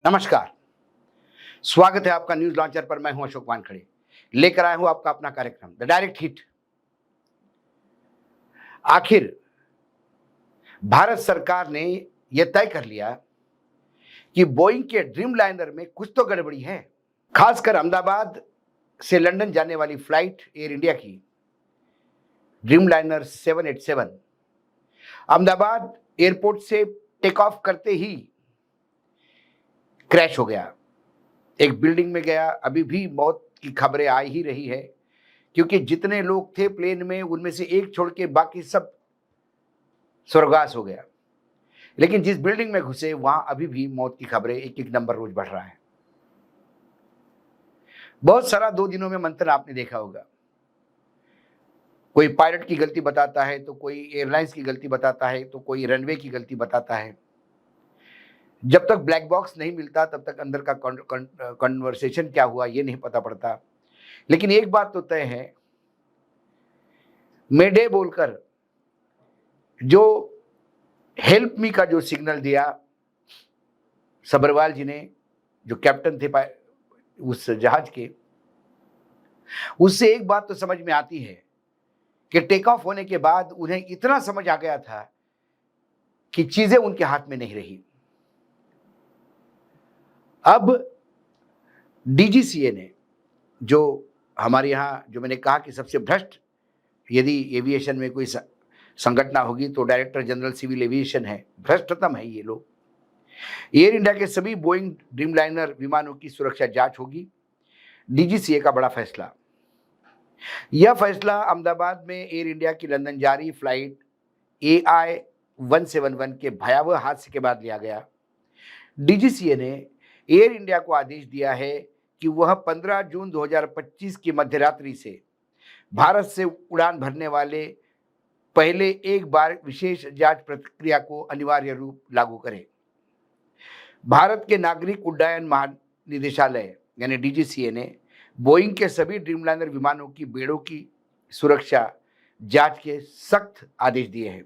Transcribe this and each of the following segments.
नमस्कार। स्वागत है आपका न्यूज लॉन्चर पर। मैं हूं अशोक वानखड़े, लेकर आया हूं आपका अपना कार्यक्रम द डायरेक्ट हिट। आखिर भारत सरकार ने यह तय कर लिया कि बोइंग के ड्रीम लाइनर में कुछ तो गड़बड़ी है। खासकर अहमदाबाद से लंदन जाने वाली फ्लाइट एयर इंडिया की ड्रीम लाइनर 787 अहमदाबाद एयरपोर्ट से टेक ऑफ करते ही क्रैश हो गया। एक बिल्डिंग में गया। अभी भी मौत की खबरें आ ही रही है, क्योंकि जितने लोग थे प्लेन में उनमें से एक छोड़ के बाकी सब स्वर्गवास हो गया। लेकिन जिस बिल्डिंग में घुसे वहां अभी भी मौत की खबरें एक एक नंबर रोज बढ़ रहा है। बहुत सारा 2 दिनों में मंथन आपने देखा होगा। कोई पायलट की गलती बताता है, तो कोई एयरलाइंस की गलती बताता है, तो कोई रनवे की गलती बताता है। जब तक ब्लैक बॉक्स नहीं मिलता तब तक अंदर का कन्वर्सेशन क्या हुआ ये नहीं पता पड़ता। लेकिन एक बात तो तय है, मेडे बोलकर जो हेल्प मी का जो सिग्नल दिया सब्रवाल जी ने, जो कैप्टन थे उस जहाज के, उससे एक बात तो समझ में आती है कि टेक ऑफ होने के बाद उन्हें इतना समझ आ गया था कि चीजें उनके हाथ में नहीं रही। अब डीजीसीए ने, जो हमारे यहाँ, जो मैंने कहा कि सबसे भ्रष्ट यदि एविएशन में कोई संगठन होगी तो डायरेक्टर जनरल सिविल एविएशन है, भ्रष्टतम है ये लोग। एयर इंडिया के सभी बोइंग ड्रीमलाइनर विमानों की सुरक्षा जांच होगी। डीजीसीए का बड़ा फैसला। यह फैसला अहमदाबाद में एयर इंडिया की लंदन जारी फ्लाइट AI 171 के भयावह हादसे के बाद लिया गया। डीजीसीए ने एयर इंडिया को आदेश दिया है कि वह 15 जून 2025 की मध्यरात्रि से भारत से उड़ान भरने वाले पहले एक बार विशेष जांच प्रक्रिया को अनिवार्य रूप लागू करे। भारत के नागरिक उड्डयन महानिदेशालय यानी डीजीसीए ने बोइंग के सभी ड्रीमलाइनर विमानों की बेड़ों की सुरक्षा जांच के सख्त आदेश दिए हैं।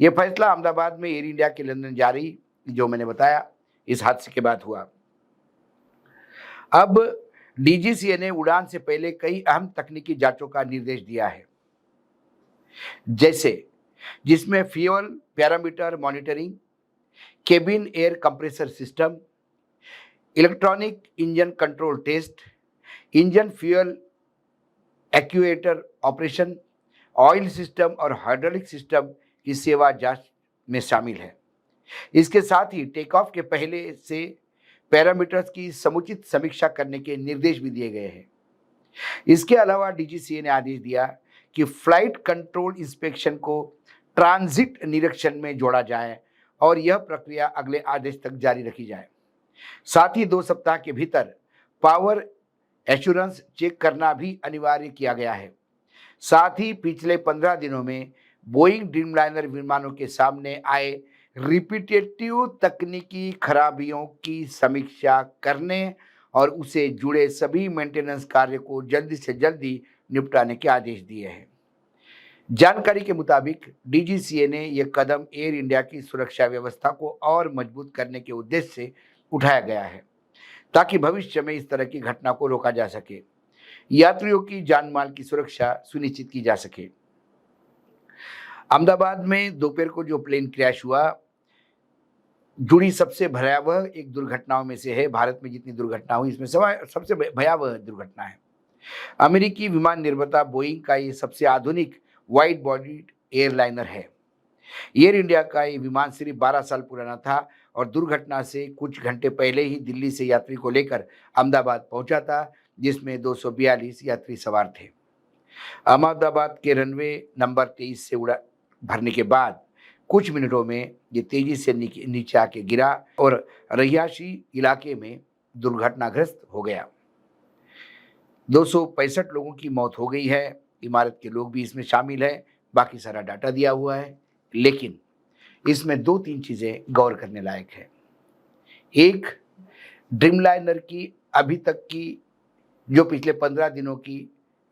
यह फैसला अहमदाबाद में एयर इंडिया के लंदन जारी, जो मैंने बताया, इस हादसे के बाद हुआ। अब डीजीसीए ने उड़ान से पहले कई अहम तकनीकी जांचों का निर्देश दिया है, जैसे जिसमें fuel parameter monitoring, cabin air compressor system, electronic engine control test, engine fuel actuator operation, oil system और हाइड्रोलिक सिस्टम की सेवा जांच में शामिल है। इसके साथ ही टेक ऑफ के पहले से पैरामीटर्स की समुचित समीक्षा करने के निर्देश भी दिए गए हैं। इसके अलावा डीजीसीए ने आदेश दिया कि फ्लाइट कंट्रोल इंस्पेक्शन को ट्रांजिट निरीक्षण में जोड़ा जाए और यह प्रक्रिया अगले आदेश तक जारी रखी जाए। साथ ही 2 सप्ताह के भीतर पावर एश्योरेंस चेक करना भी अनिवार्य किया गया है। साथ ही पिछले 15 दिनों में बोइंग ड्रीमलाइनर विमानों के सामने आए रिपीटेटिव तकनीकी खराबियों की समीक्षा करने और उसे जुड़े सभी मेंटेनेंस कार्य को जल्दी से जल्दी निपटाने के आदेश दिए हैं। जानकारी के मुताबिक डीजीसीए ने यह कदम एयर इंडिया की सुरक्षा व्यवस्था को और मजबूत करने के उद्देश्य से उठाया गया है, ताकि भविष्य में इस तरह की घटना को रोका जा सके, यात्रियों की जान माल की सुरक्षा सुनिश्चित की जा सके। अहमदाबाद में दोपहर को जो प्लेन क्रैश हुआ, जुड़ी सबसे भयावह एक दुर्घटनाओं में से है। भारत में जितनी दुर्घटना हुई इसमें सबसे भयावह दुर्घटना है। अमेरिकी विमान निर्माता बोइंग का ये सबसे आधुनिक वाइड बॉडी एयरलाइनर है। एयर इंडिया का ये विमान सिर्फ 12 साल पुराना था और दुर्घटना से कुछ घंटे पहले ही दिल्ली से यात्री को लेकर अहमदाबाद पहुंचा था, जिसमें 242 यात्री सवार थे। अहमदाबाद के रनवे नंबर 23 से उड़ा भरने के बाद कुछ मिनटों में ये तेजी से नीचे आके गिरा और रहियाशी इलाके में दुर्घटनाग्रस्त हो गया। 265 लोगों की मौत हो गई है। इमारत के लोग भी इसमें शामिल है। बाकी सारा डाटा दिया हुआ है, लेकिन इसमें 2-3 चीजें गौर करने लायक है। एक, ड्रीमलाइनर की अभी तक की जो पिछले 15 दिनों की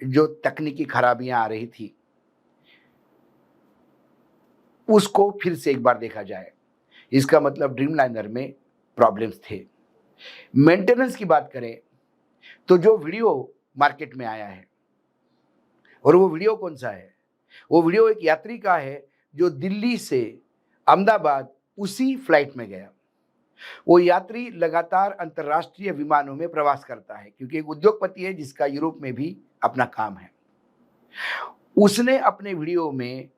जो तकनीकी खराबियां आ रही थी, उसको फिर से एक बार देखा जाए। इसका मतलब ड्रीमलाइनर में प्रॉब्लम्स थे। मेंटेनेंस की बात करें तो जो वीडियो मार्केट में आया है, और वो वीडियो कौन सा है? वो वीडियो एक यात्री का है जो दिल्ली से अहमदाबाद उसी फ्लाइट में गया। वो यात्री लगातार अंतर्राष्ट्रीय विमानों में प्रवास करता है क्योंकि एक उद्योगपति है जिसका यूरोप में भी अपना काम है। उसने अपने वीडियो में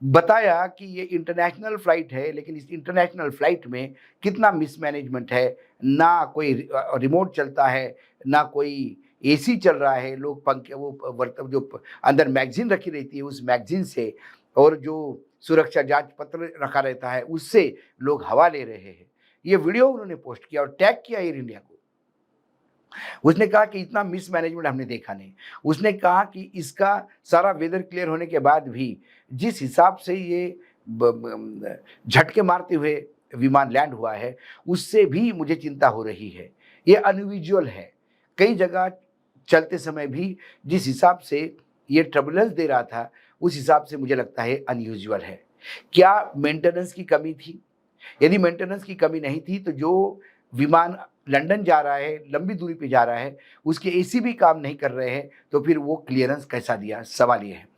बताया कि ये इंटरनेशनल फ्लाइट है, लेकिन इस इंटरनेशनल फ्लाइट में कितना मिसमैनेजमेंट है, ना कोई रिमोट चलता है, ना कोई एसी चल रहा है, लोग पंखे वो जो अंदर मैगज़ीन रखी रहती है, उस मैगज़ीन से और जो सुरक्षा जाँच पत्र रखा रहता है, उससे लोग हवा ले रहे हैं। ये वीडियो उन्होंने पोस्ट किया और टैग किया एयर इंडिया को। उसने कहा कि इतना मिसमैनेजमेंट हमने देखा नहीं। उसने कहा कि इसका सारा वेदर क्लियर होने के बाद भी जिस हिसाब से ये झटके मारते हुए विमान लैंड हुआ है, उससे भी मुझे चिंता हो रही है। ये अनयूजुअल है। कई जगह चलते समय भी जिस हिसाब से ये टर्बुलेंस दे रहा था, उस हिसाब से मुझे लगता है अनयूजुअल है। क्या मेंटेनेंस की कमी थी? यदि मेंटेनेंस की कमी नहीं थी तो जो विमान लंदन जा रहा है, लंबी दूरी पे जा रहा है, उसके एसी भी काम नहीं कर रहे हैं, तो फिर वो क्लियरेंस कैसा दिया? सवाल ये है।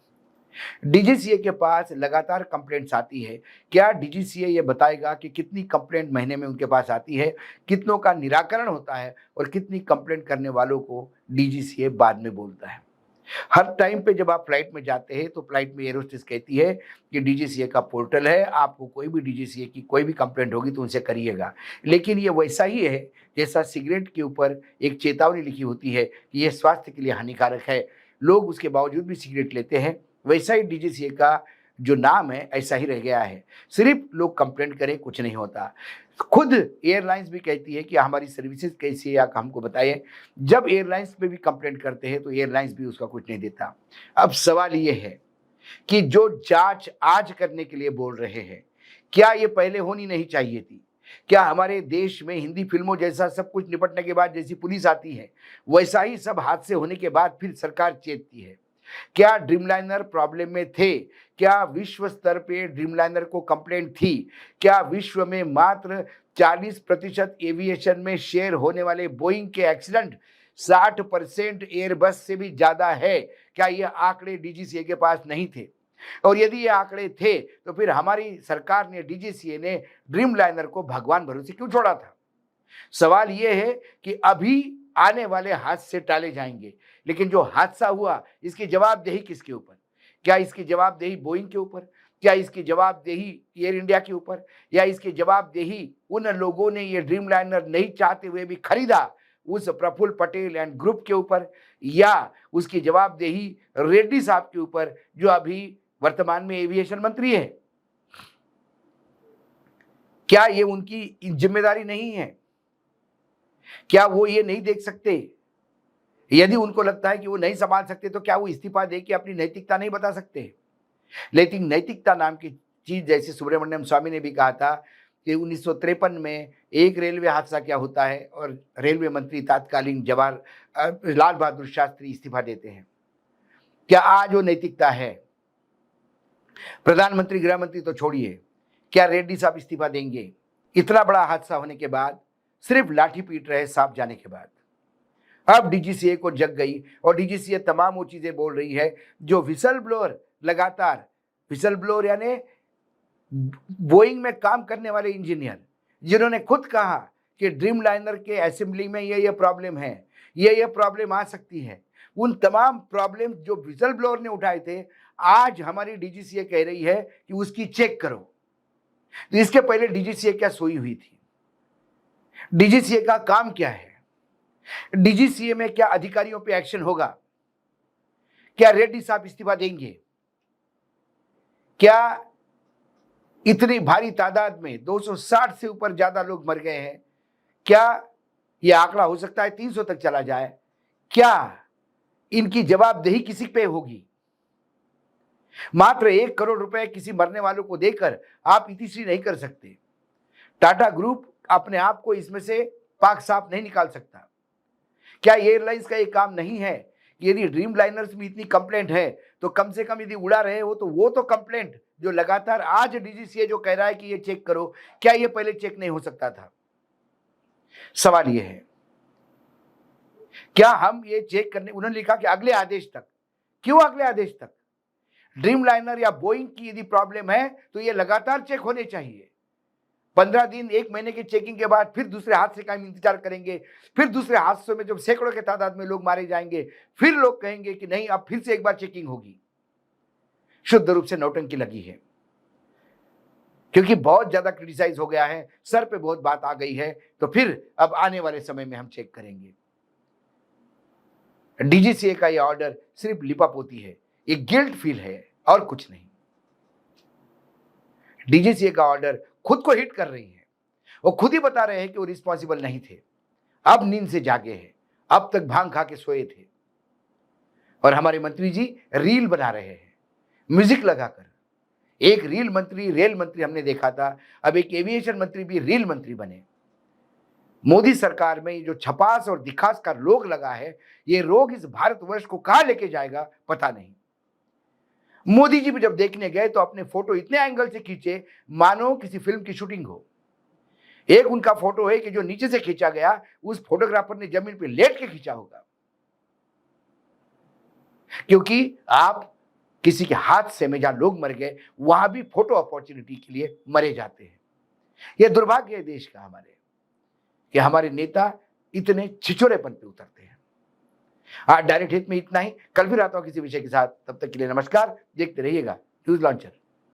डीजीसीए के पास लगातार कंप्लेंट्स आती है। क्या डीजीसीए ये बताएगा कि कितनी कंप्लेंट महीने में उनके पास आती है, कितनों का निराकरण होता है और कितनी कंप्लेंट करने वालों को डीजीसीए बाद में बोलता है? हर टाइम पे जब आप फ्लाइट में जाते हैं तो फ्लाइट में एयर होस्टेस कहती है कि डीजीसीए का पोर्टल है, आपको कोई भी डीजीसीए की कोई भी कंप्लेंट होगी तो उनसे करिएगा। लेकिन ये वैसा ही है जैसा सिगरेट के ऊपर एक चेतावनी लिखी होती है कि ये स्वास्थ्य के लिए हानिकारक है, लोग उसके बावजूद भी सिगरेट लेते हैं। वैसा ही डीजीसीए का जो नाम है ऐसा ही रह गया है। सिर्फ लोग कंप्लेंट करें, कुछ नहीं होता। खुद एयरलाइंस भी कहती है कि हमारी सर्विसेज कैसी है, या हमको बताइए। जब एयरलाइंस पे भी कंप्लेंट करते हैं तो एयरलाइंस भी उसका कुछ नहीं देता। अब सवाल ये है कि जो जांच आज करने के लिए बोल रहे हैं, क्या ये पहले होनी नहीं चाहिए थी? क्या हमारे देश में हिंदी फिल्मों जैसा सब कुछ निपटने के बाद जैसी पुलिस आती है, वैसा ही सब हादसे होने के बाद फिर सरकार चेतती है? क्या ड्रीमलाइनर प्रॉब्लम में थे? क्या विश्व स्तर पे ड्रीमलाइनर को कंप्लेंट थी? क्या विश्व में मात्र 40% एविएशन में शेयर होने वाले बोइंग के एक्सीडेंट 60% एयरबस से भी ज्यादा है? क्या ये आंकड़े डीजीसीए के पास नहीं थे? और यदि ये आंकड़े थे तो फिर हमारी सरकार ने, डीजीसीए ने ड्रीमलाइनर को भगवान भरोसे क्यों छोड़ा था? सवाल ये है कि अभी आने वाले हादसे टाले जाएंगे, लेकिन जो हादसा हुआ इसकी जवाबदेही किसके ऊपर? क्या इसकी जवाबदेही बोइंग के ऊपर? क्या इसकी जवाबदेही एयर इंडिया के ऊपर? या इसकी जवाबदेही उन लोगों ने ये ड्रीमलाइनर नहीं चाहते हुए भी खरीदा उस प्रफुल्ल पटेल एंड ग्रुप के ऊपर? या उसकी जवाबदेही रेड्डी साहब के ऊपर जो अभी वर्तमान में एविएशन मंत्री है? क्या ये उनकी जिम्मेदारी नहीं है? क्या वो ये नहीं देख सकते? यदि उनको लगता है कि वो नहीं संभाल सकते तो क्या वो इस्तीफा दे के अपनी नैतिकता नहीं बता सकते? लेकिन नैतिकता नाम की चीज, जैसे सुब्रमण्यम स्वामी ने भी कहा था कि 1953 में एक रेलवे हादसा क्या होता है और रेलवे मंत्री तत्कालीन लाल बहादुर शास्त्री इस्तीफा देते हैं। क्या आज वो नैतिकता है? प्रधानमंत्री, गृह मंत्री तो छोड़िए, क्या रेड्डी साहब इस्तीफा देंगे? इतना बड़ा हादसा होने के बाद, सिर्फ लाठी पीट रहे सांप जाने के बाद। अब डीजीसीए को जग गई और डीजीसीए तमाम वो चीजें बोल रही है जो विसल ब्लोअर, लगातार विसल ब्लोअर यानी बोइंग में काम करने वाले इंजीनियर, जिन्होंने खुद कहा कि ड्रीमलाइनर के असेंबली में ये प्रॉब्लम है, ये प्रॉब्लम आ सकती है, उन तमाम प्रॉब्लम जो विसल ब्लोअर ने उठाए थे, आज हमारी डीजीसीए कह रही है कि उसकी चेक करो। तो इसके पहले डीजीसीए क्या सोई हुई थी? डीजीसीए का काम क्या है? डीजीसीए में क्या अधिकारियों पे एक्शन होगा? क्या रेड्डी साहब इस्तीफा देंगे? क्या इतनी भारी तादाद में 260 से ऊपर ज्यादा लोग मर गए हैं, क्या यह आंकड़ा हो सकता है 300 तक चला जाए? क्या इनकी जवाबदेही किसी पे होगी? मात्र 1 करोड़ रुपए किसी मरने वालों को देकर आप इतिश्री नहीं कर सकते। टाटा ग्रुप अपने आप को इसमें से पाक साफ नहीं निकाल सकता। क्या एयरलाइंस का ये काम नहीं है कि यदि ड्रीमलाइनर्स में इतनी कंप्लेंट है तो कम से कम यदि उड़ा रहे हो तो वो तो कंप्लेंट जो लगातार आज डीजीसीए जो कह रहा है कि ये चेक करो, क्या ये पहले चेक नहीं हो सकता था? सवाल ये है, क्या हम ये चेक करने, उन्होंने लिखा कि अगले आदेश तक। क्यों अगले आदेश तक? ड्रीमलाइनर या बोइंग की यदि प्रॉब्लम है तो ये लगातार चेक होने चाहिए। 15 दिन, 1 महीने की चेकिंग के बाद फिर दूसरे हादसे का हम इंतजार करेंगे, फिर दूसरे हादसों में जब सैकड़ों के तादाद में लोग मारे जाएंगे, फिर लोग कहेंगे कि नहीं अब फिर से एक बार चेकिंग होगी। शुद्ध रूप से नौटंकी लगी है, क्योंकि बहुत ज्यादा क्रिटिसाइज हो गया है, सर पे बहुत बात आ गई है, तो फिर अब आने वाले समय में हम चेक करेंगे। डीजीसीए का यह ऑर्डर सिर्फ लिपापोती है, ये गिल्ट फील है और कुछ नहीं। डीजीसीए का ऑर्डर खुद को हिट कर रही है, वो खुद ही बता रहे हैं कि वो रिस्पॉन्सिबल नहीं थे, अब नींद से जागे हैं, अब तक भांग खा के सोए थे। और हमारे मंत्री जी रील बना रहे हैं म्यूजिक लगाकर। एक रील मंत्री, रेल मंत्री हमने देखा था, अब एक एविएशन मंत्री भी रील मंत्री बने। मोदी सरकार में जो छपास और दिखास का रोग लगा है, ये रोग इस भारतवर्ष को कहां लेके जाएगा पता नहीं। मोदी जी भी जब देखने गए तो अपने फोटो इतने एंगल से खींचे मानो किसी फिल्म की शूटिंग हो। एक उनका फोटो है कि जो नीचे से खींचा गया, उस फोटोग्राफर ने जमीन पे लेट के खींचा होगा, क्योंकि आप किसी के हादसे में जहां लोग मर गए वहां भी फोटो अपॉर्चुनिटी के लिए मरे जाते हैं। यह दुर्भाग्य है देश का हमारे, कि हमारे नेता इतने छिछोरेपन पे उतरते हैं। आज डायरेक्ट हिट में इतना ही, कल फिर आता हूं किसी विषय के साथ। तब तक के लिए नमस्कार, देखते रहिएगा न्यूज लॉन्चर।